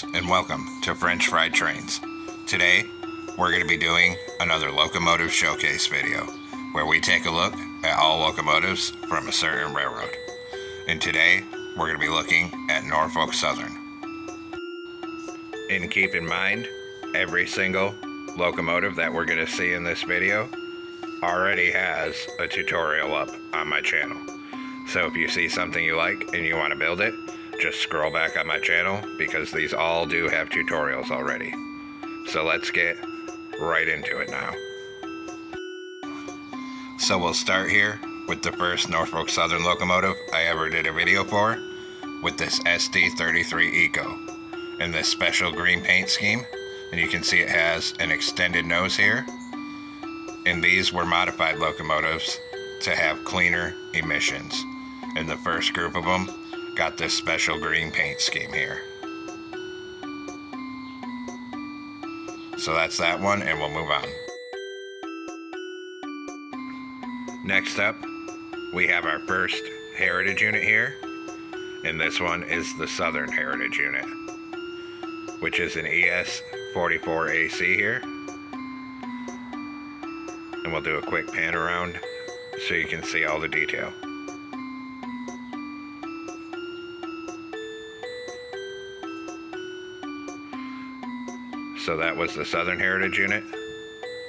Greetings and welcome to French Fried Trains. Today, we're going to be doing another locomotive showcase video where we take a look at all locomotives from a certain railroad. And today, we're going to be looking at Norfolk Southern. And keep in mind, every single locomotive that we're going to see in this video already has a tutorial up on my channel. So if you see something you like and you want to build it, just scroll back on my channel because these all do have tutorials already. So let's get right into it now. So we'll start here with the first Norfolk Southern locomotive I ever did a video for, with this Sd70 Acc in this special green paint scheme. And you can see it has an extended nose here. And these were modified locomotives to have cleaner emissions. And the first group of them got this special green paint scheme here. So that's that one, and we'll move on. Next up, we have our first heritage unit here, and this one is the Southern Heritage Unit, which is an ES44 AC here. And we'll do a quick pan around so you can see all the detail. So that was the Southern Heritage Unit,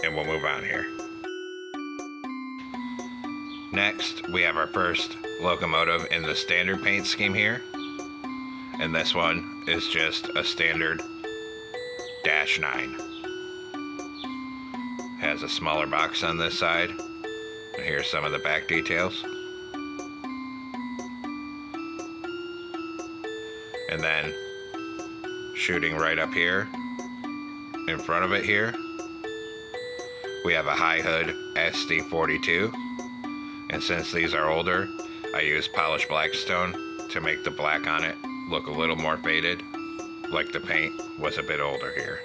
and we'll move on here. Next, we have our first locomotive in the standard paint scheme here, and this one is just a standard -9. Has a smaller box on this side, and here's some of the back details. And then shooting right up here in front of it here, we have a high hood SD42, and since these are older, I use polished blackstone to make the black on it look a little more faded, like the paint was a bit older here.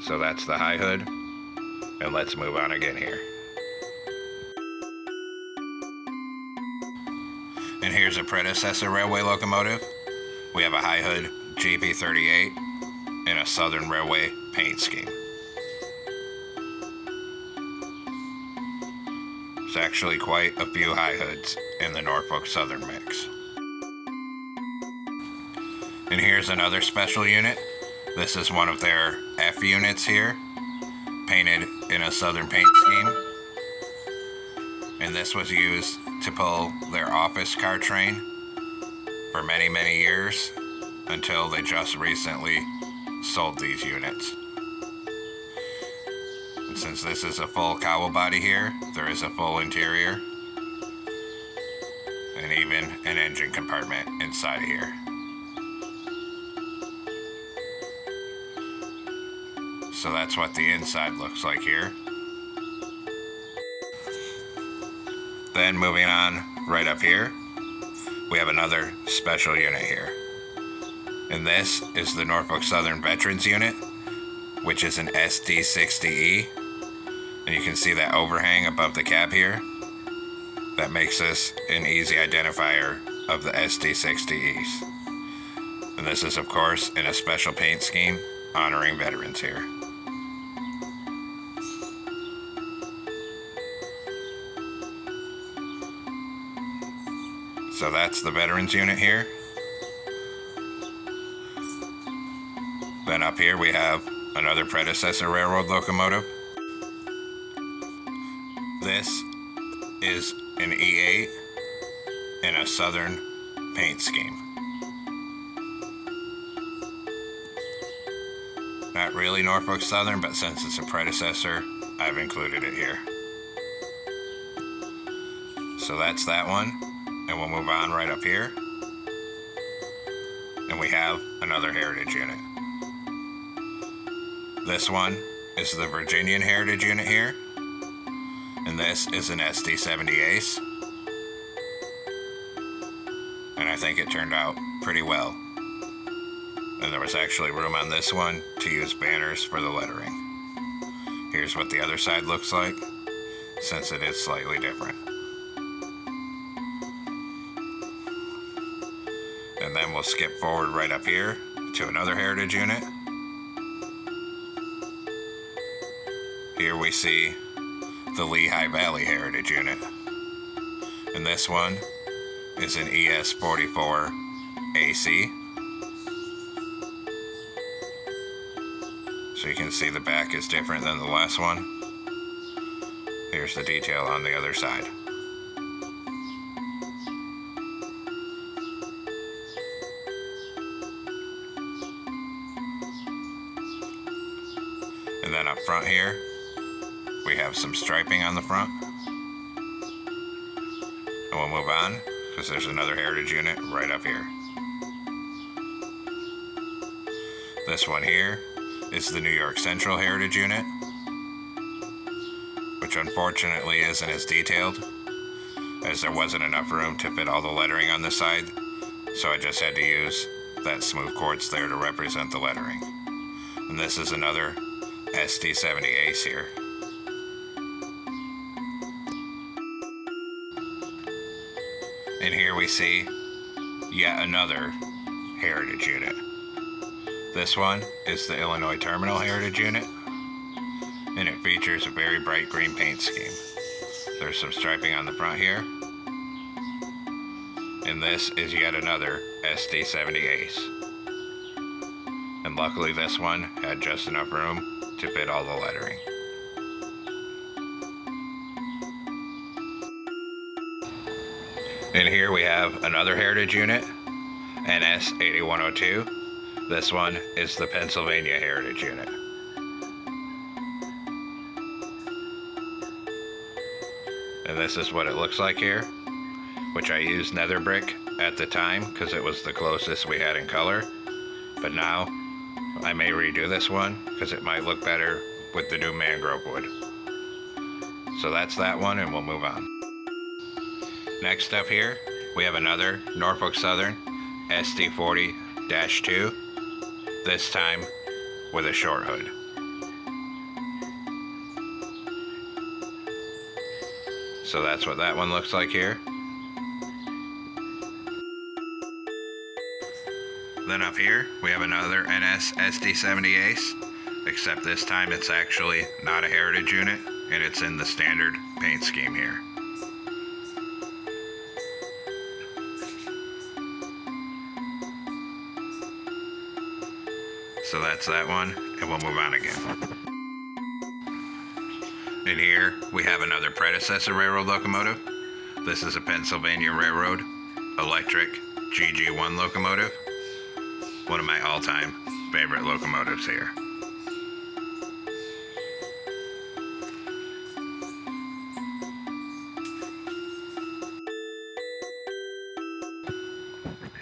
So that's the high hood, and let's move on again here. And here's a predecessor railway locomotive. We have a high hood GP38 in a Southern Railway paint scheme. There's actually quite a few high hoods in the Norfolk Southern mix. And here's another special unit. This is one of their F units here, painted in a Southern paint scheme. And this was used to pull their office car train for many, many years until they just recently sold these units. And since this is a full cowl body here, there is a full interior and even an engine compartment inside of here. So that's what the inside looks like here. Then moving on right up here, we have another special unit here. And this is the Norfolk Southern Veterans Unit, which is an Sd60E. And you can see that overhang above the cab here. That makes this an easy identifier of the Sd60Es. And this is, of course, in a special paint scheme honoring veterans here. So that's the Veterans Unit here. Then up here we have another predecessor railroad locomotive. This is an E8 in a Southern paint scheme. Not really Norfolk Southern, but since it's a predecessor, I've included it here. So that's that one. And we'll move on right up here. And we have another heritage unit. This one is the Virginian Heritage Unit here. And this is an Sd70 Acc. And I think it turned out pretty well. And there was actually room on this one to use banners for the lettering. Here's what the other side looks like, since it is slightly different. we'll skip forward right up here to another heritage unit. Here we see the Lehigh Valley Heritage Unit. And this one is an ES44 AC. So you can see the back is different than the last one. Here's the detail on the other side. And then up front here, we have some striping on the front. And we'll move on, because there's another heritage unit right up here. This one here is the New York Central Heritage Unit, which unfortunately isn't as detailed, as there wasn't enough room to fit all the lettering on the side, so I just had to use that smooth quartz there to represent the lettering. And this is another Sd70 Acc here. And here we see yet another heritage unit. This one is the Illinois Terminal Heritage Unit, and it features a very bright green paint scheme. There's some striping on the front here, and this is yet another Sd70 Acc. And luckily this one had just enough room to fit all the lettering. And here we have another heritage unit, NS8102. This one is the Pennsylvania Heritage Unit. And this is what it looks like here, which I used nether brick at the time because it was the closest we had in color. But now I may redo this one because it might look better with the new mangrove wood. So that's that one, and we'll move on. Next up here, we have another Norfolk Southern SD40-2, this time with a short hood. So that's what that one looks like here. Then up here, we have another NS Sd70 Acc, except this time it's actually not a heritage unit, and it's in the standard paint scheme here. So that's that one, and we'll move on again. And here we have another predecessor railroad locomotive. This is a Pennsylvania Railroad electric GG1 locomotive. One of my all-time favorite locomotives here.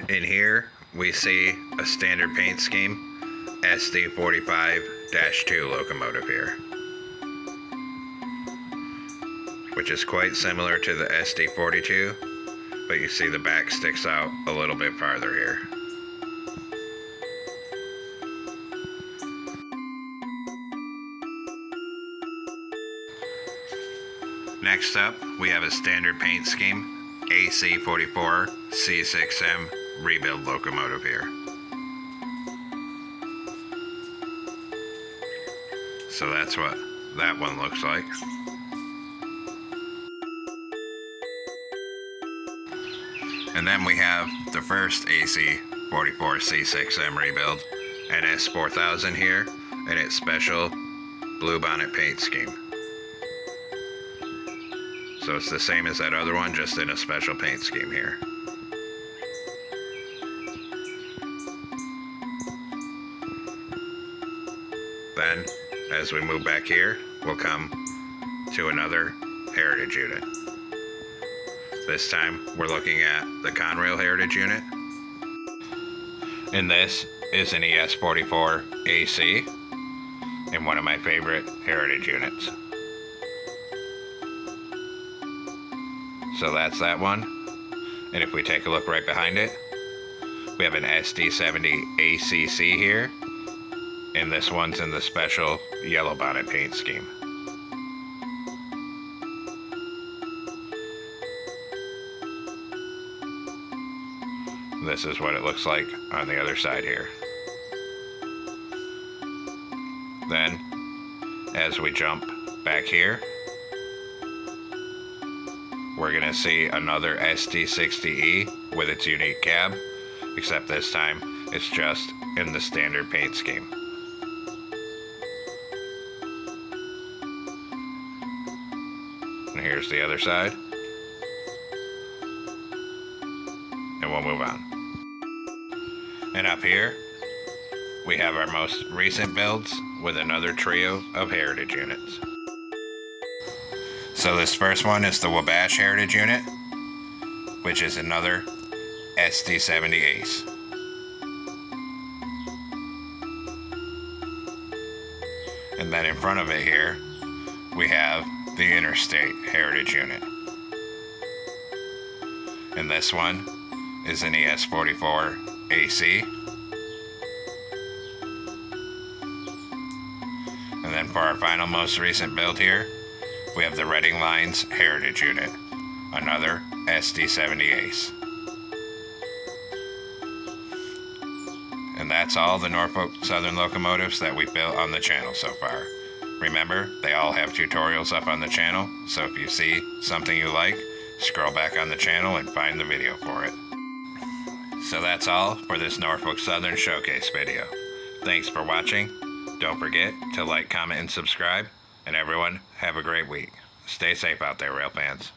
In here we see a standard paint scheme SD45-2 locomotive here, which is quite similar to the SD42, but you see the back sticks out a little bit farther here. Next up, we have a standard paint scheme AC44 C6M rebuild locomotive here. So that's what that one looks like. And then we have the first AC44 C6M rebuild, NS4000 here, and its special blue bonnet paint scheme. So it's the same as that other one, just in a special paint scheme here. Then, as we move back here, we'll come to another heritage unit. This time, we're looking at the Conrail Heritage Unit. And this is an ES44 AC, and one of my favorite heritage units. So that's that one. And if we take a look right behind it, we have an Sd70 Acc here, and this one's in the special yellow bonnet paint scheme. this is what it looks like on the other side here. Then, as we jump back here, we're going to see another Sd70 with its unique cab, except this time it's just in the standard paint scheme. And here's the other side. And we'll move on. And up here, we have our most recent builds with another trio of heritage units. So this first one is the Wabash Heritage Unit, which is another Sd70 Acc. And then in front of it here, we have the Interstate Heritage Unit. And this one is an ES44 AC. And then for our final most recent build here, we have the Reading Lines Heritage Unit, another Sd70 Acc. And that's all the Norfolk Southern locomotives that we built on the channel so far. Remember, they all have tutorials up on the channel, so if you see something you like, scroll back on the channel and find the video for it. So that's all for this Norfolk Southern showcase video. Thanks for watching. Don't forget to like, comment, and subscribe. And everyone, have a great week. Stay safe out there, rail fans.